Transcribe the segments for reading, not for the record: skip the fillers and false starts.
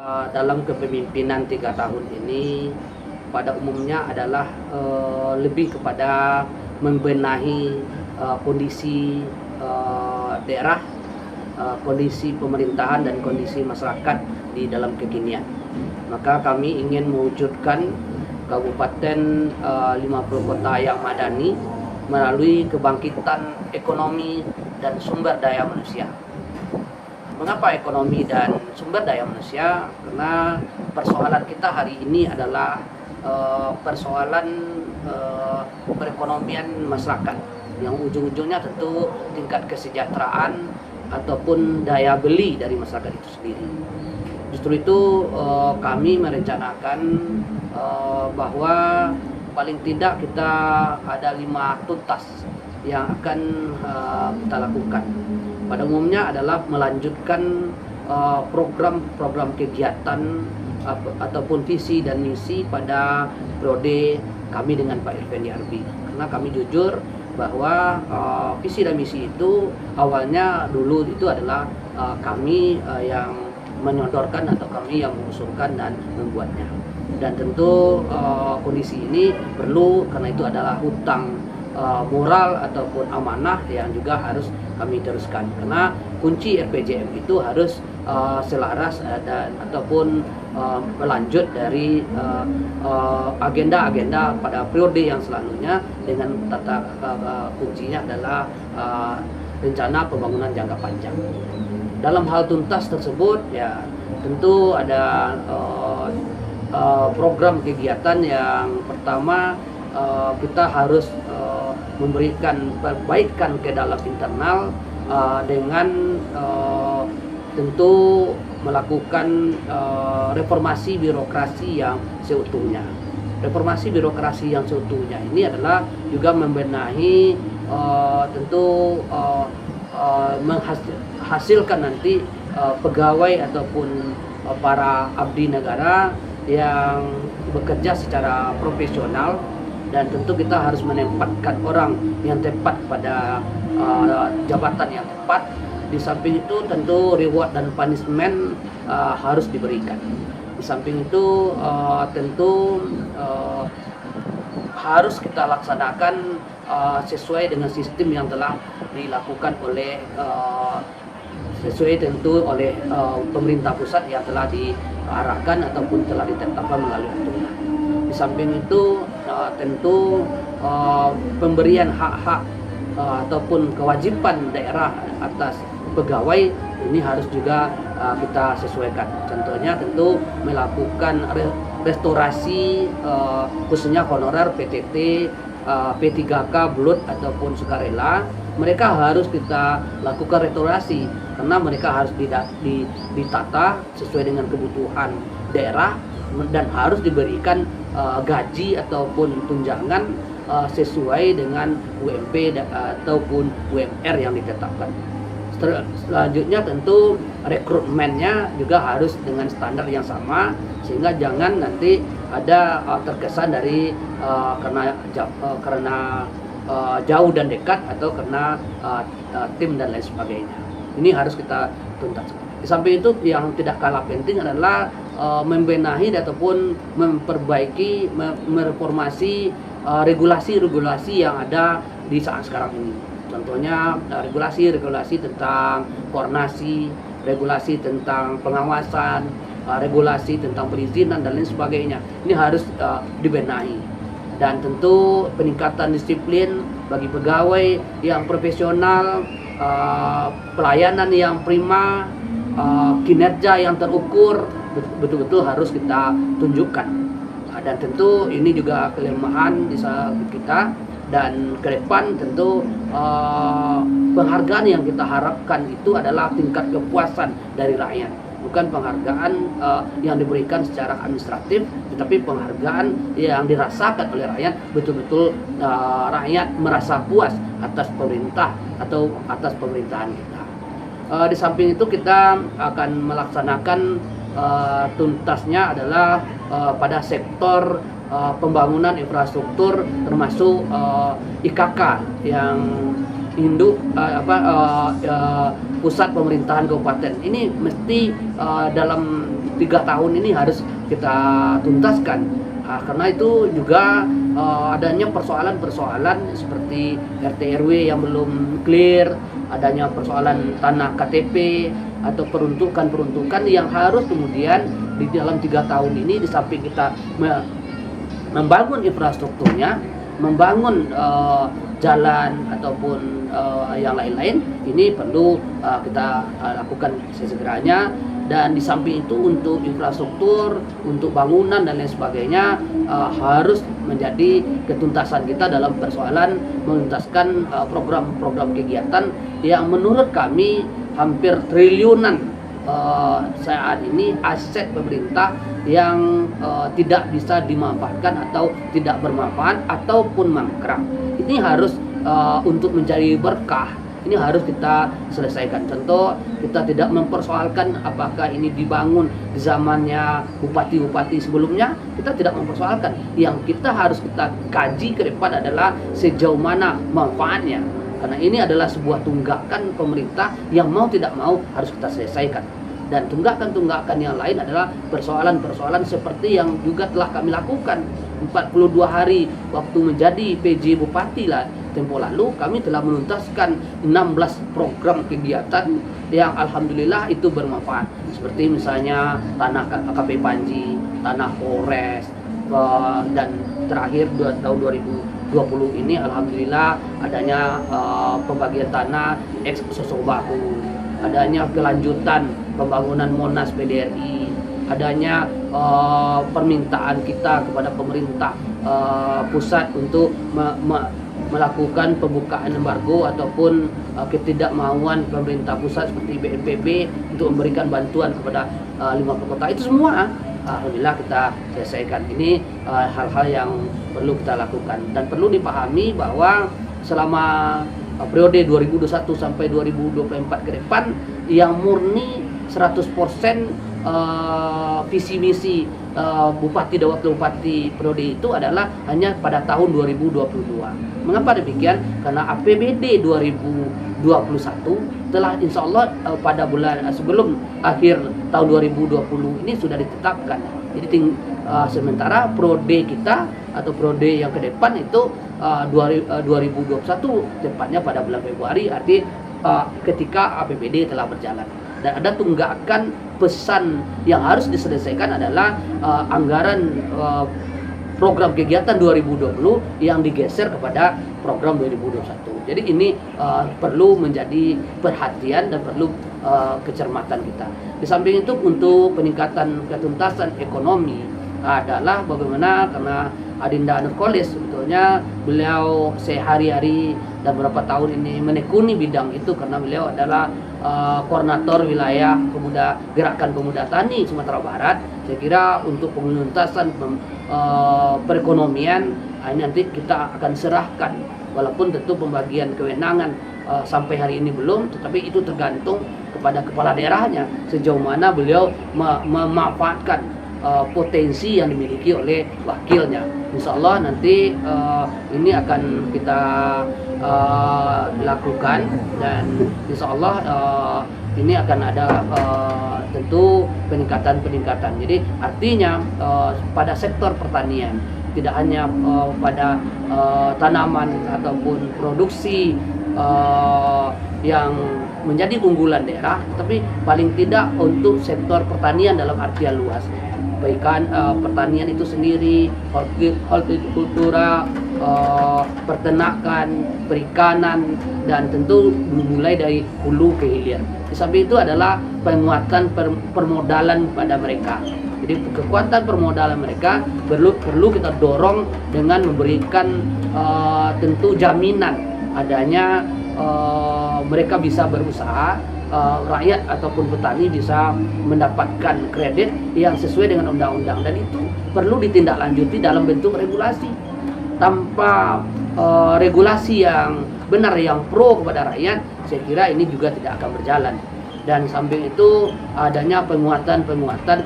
Dalam kepemimpinan 3 tahun ini pada umumnya adalah lebih kepada membenahi kondisi daerah, kondisi pemerintahan dan kondisi masyarakat di dalam kekinian. Maka kami ingin mewujudkan Kabupaten 50 kota yang madani melalui kebangkitan ekonomi dan sumber daya manusia. Mengapa ekonomi dan sumber daya manusia? Karena persoalan kita hari ini adalah persoalan perekonomian masyarakat yang ujung-ujungnya tentu tingkat kesejahteraan ataupun daya beli dari masyarakat itu sendiri. Justru itu kami merencanakan bahwa paling tidak kita ada 5 tuntas yang akan kita lakukan. Pada umumnya adalah melanjutkan program-program kegiatan ataupun visi dan misi pada periode kami dengan Pak Irfandi Arbi. Karena kami jujur bahwa visi dan misi itu awalnya dulu itu adalah kami yang menyodorkan atau kami yang mengusulkan dan membuatnya. Dan tentu kondisi ini perlu, karena itu adalah hutang moral ataupun amanah yang juga harus kami teruskan, karena kunci RPJM itu harus selaras dan ataupun melanjut dari agenda-agenda pada periode yang selanjutnya dengan kuncinya adalah rencana pembangunan jangka panjang. Dalam hal tuntas tersebut ya tentu ada program kegiatan yang pertama, kita harus memberikan perbaikan ke dalam internal dengan tentu melakukan reformasi birokrasi yang seutuhnya. Reformasi birokrasi yang seutuhnya ini adalah juga membenahi tentu menghasilkan nanti pegawai ataupun para abdi negara yang bekerja secara profesional, dan tentu kita harus menempatkan orang yang tepat pada jabatan yang tepat. Di samping itu tentu reward dan punishment harus diberikan. Di samping itu tentu harus kita laksanakan sesuai dengan sistem yang telah dilakukan oleh sesuai tentu oleh pemerintah pusat yang telah diarahkan ataupun telah ditetapkan melalui aturan. Di samping itu tentu pemberian hak-hak ataupun kewajiban daerah atas pegawai ini harus juga kita sesuaikan. Contohnya tentu melakukan restorasi khususnya honorer PTT, P3K, Blut ataupun sukarela. Mereka harus kita lakukan restorasi karena mereka harus ditata sesuai dengan kebutuhan daerah dan harus diberikan gaji ataupun tunjangan sesuai dengan UMP ataupun UMR yang ditetapkan. Selanjutnya tentu rekrutmennya juga harus dengan standar yang sama, sehingga jangan nanti ada terkesan dari karena jauh dan dekat atau karena tim dan lain sebagainya. Ini harus kita tuntas. Di samping itu yang tidak kalah penting adalah membenahi ataupun memperbaiki, mereformasi regulasi-regulasi yang ada di saat sekarang ini. Contohnya regulasi tentang koordinasi, regulasi tentang pengawasan, regulasi tentang perizinan dan lain sebagainya. Ini harus dibenahi. Dan tentu peningkatan disiplin bagi pegawai yang profesional, pelayanan yang prima, kinerja yang terukur betul-betul harus kita tunjukkan. Dan tentu ini juga kelemahan di kita, dan ke depan tentu penghargaan yang kita harapkan itu adalah tingkat kepuasan dari rakyat, bukan penghargaan yang diberikan secara administratif, tetapi penghargaan yang dirasakan oleh rakyat, betul-betul rakyat merasa puas atas pemerintah atau atas pemerintahan kita. Di samping itu kita akan melaksanakan tuntasnya adalah pada sektor pembangunan infrastruktur termasuk IKK yang induk pusat pemerintahan kabupaten. Ini mesti dalam 3 tahun ini harus kita tuntaskan. Karena itu juga adanya persoalan-persoalan seperti RT RW yang belum clear, adanya persoalan tanah KTP atau peruntukan yang harus kemudian di dalam 3 tahun ini, di samping kita membangun infrastrukturnya, membangun jalan ataupun yang lain-lain, ini perlu kita lakukan sesegeranya. Dan di samping itu untuk infrastruktur, untuk bangunan dan lain sebagainya harus menjadi ketuntasan kita dalam persoalan menuntaskan program-program kegiatan yang menurut kami hampir triliunan saat ini aset pemerintah yang tidak bisa dimanfaatkan atau tidak bermanfaat ataupun mangkrak. Ini harus untuk menjadi berkah. Ini harus kita selesaikan. Contoh, kita tidak mempersoalkan apakah ini dibangun di zamannya bupati-bupati sebelumnya, kita tidak mempersoalkan. Yang kita harus kita kaji ke depan adalah sejauh mana manfaatnya. Karena ini adalah sebuah tunggakan pemerintah yang mau tidak mau harus kita selesaikan. Dan tunggakan-tunggakan yang lain adalah persoalan-persoalan seperti yang juga telah kami lakukan 42 hari waktu menjadi PJ Bupati lah. Tempo lalu kami telah menuntaskan 16 program kegiatan yang alhamdulillah itu bermanfaat. Seperti misalnya tanah AKP Panji, tanah Polres, dan terakhir tahun 2020 ini alhamdulillah adanya pembagian tanah ex Sosok Baku, adanya kelanjutan pembangunan Monas PDRI, adanya permintaan kita kepada pemerintah pusat untuk melakukan pembukaan embargo ataupun ketidakmauan pemerintah pusat seperti BNPB untuk memberikan bantuan kepada 50 kota. Itu semua alhamdulillah kita selesaikan. Ini hal-hal yang perlu kita lakukan dan perlu dipahami bahwa selama periode 2021 sampai 2024 ke depan yang murni 100% visi misi bupati dan wakil bupati periode itu adalah hanya pada tahun 2022. Mengapa demikian? Karena APBD 2021 telah insya Allah pada bulan sebelum akhir tahun 2020 ini sudah ditetapkan. Jadi sementara periode kita atau periode yang ke depan itu 2021 tepatnya pada bulan Februari, arti ketika APBD telah berjalan. Dan ada tunggakan pesan yang harus diselesaikan adalah anggaran program kegiatan 2020 yang digeser kepada program 2021. Jadi ini perlu menjadi perhatian dan perlu kecermatan kita. Di samping itu untuk peningkatan ketuntasan ekonomi adalah bagaimana, karena Adinda Nurkolis sebetulnya beliau sehari-hari dan beberapa tahun ini menekuni bidang itu karena beliau adalah koordinator wilayah Gerakan Pemuda Tani Sumatera Barat. Saya kira untuk penuntasan perekonomian ini nanti kita akan serahkan, walaupun tentu pembagian kewenangan sampai hari ini belum, tetapi itu tergantung kepada kepala daerahnya sejauh mana beliau memanfaatkan potensi yang dimiliki oleh wakilnya. Insya Allah nanti ini akan kita lakukan dan insya Allah ini akan ada tentu peningkatan. Jadi artinya pada sektor pertanian tidak hanya pada tanaman ataupun produksi yang menjadi unggulan daerah, tapi paling tidak untuk sektor pertanian dalam artian luas. Baikkan pertanian itu sendiri, hortikultura, peternakan, perikanan, dan tentu dimulai dari hulu ke hilir. Di samping itu adalah penguatan permodalan pada mereka. Jadi kekuatan permodalan mereka perlu kita dorong dengan memberikan tentu jaminan adanya mereka bisa berusaha, rakyat ataupun petani bisa mendapatkan kredit yang sesuai dengan undang-undang, dan itu perlu ditindaklanjuti dalam bentuk regulasi. Tanpa regulasi yang benar yang pro kepada rakyat, saya kira ini juga tidak akan berjalan. Dan samping itu adanya penguatan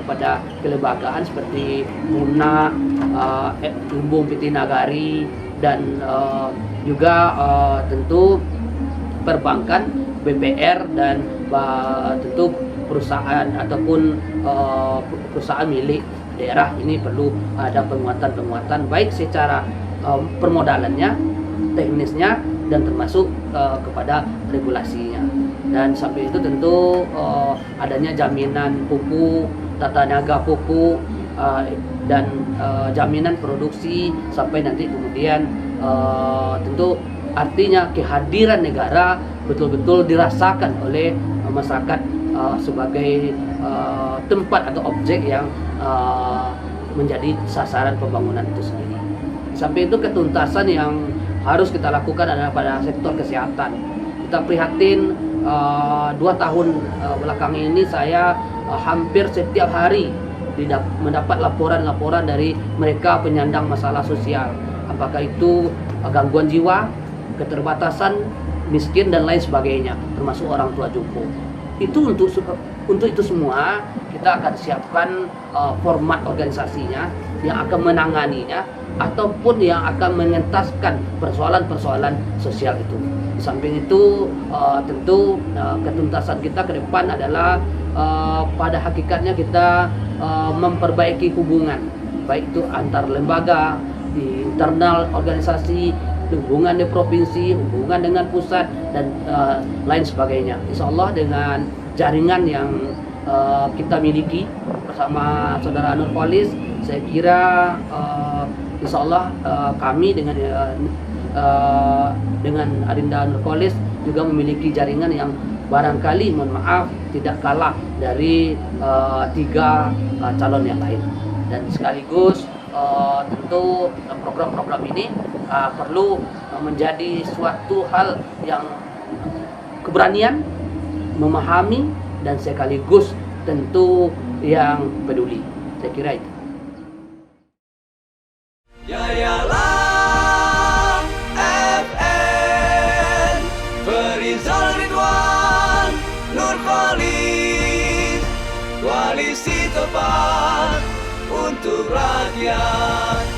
kepada kelembagaan seperti Muna, Lumbung Piti Nagari, dan juga tentu perbankan, BPR dan tentu perusahaan ataupun perusahaan milik daerah ini perlu ada penguatan baik secara permodalannya, teknisnya, dan termasuk kepada regulasinya. Dan sampai itu tentu adanya jaminan pupuk, tata niaga pupuk, dan jaminan produksi sampai nanti kemudian tentu artinya kehadiran negara betul-betul dirasakan oleh masyarakat sebagai tempat atau objek yang menjadi sasaran pembangunan itu sendiri. Sampai itu ketuntasan yang harus kita lakukan adalah pada sektor kesehatan. Kita prihatin 2 tahun belakangan ini saya hampir setiap hari mendapat laporan-laporan dari mereka penyandang masalah sosial, apakah itu gangguan jiwa, keterbatasan, miskin dan lain sebagainya, termasuk orang tua jompo. Itu untuk itu semua kita akan siapkan format organisasinya yang akan menanganinya ataupun yang akan mengentaskan persoalan-persoalan sosial itu. Di samping itu tentu ketuntasan kita ke depan adalah pada hakikatnya kita memperbaiki hubungan, baik itu antar lembaga, di internal organisasi, hubungan di provinsi, hubungan dengan pusat, dan lain sebagainya. Insya Allah dengan jaringan yang kita miliki bersama Saudara Nurkholis, saya kira insya Allah kami dengan Adinda Nurkholis juga memiliki jaringan yang barangkali, mohon maaf, tidak kalah dari 3 calon yang lain. Dan sekaligus tentu program-program ini perlu menjadi suatu hal yang keberanian, memahami, dan sekaligus tentu yang peduli. Saya kira itu. Yayalah FN Farizal Ridwan Nurkholis, koalisi tepat untuk rakyat.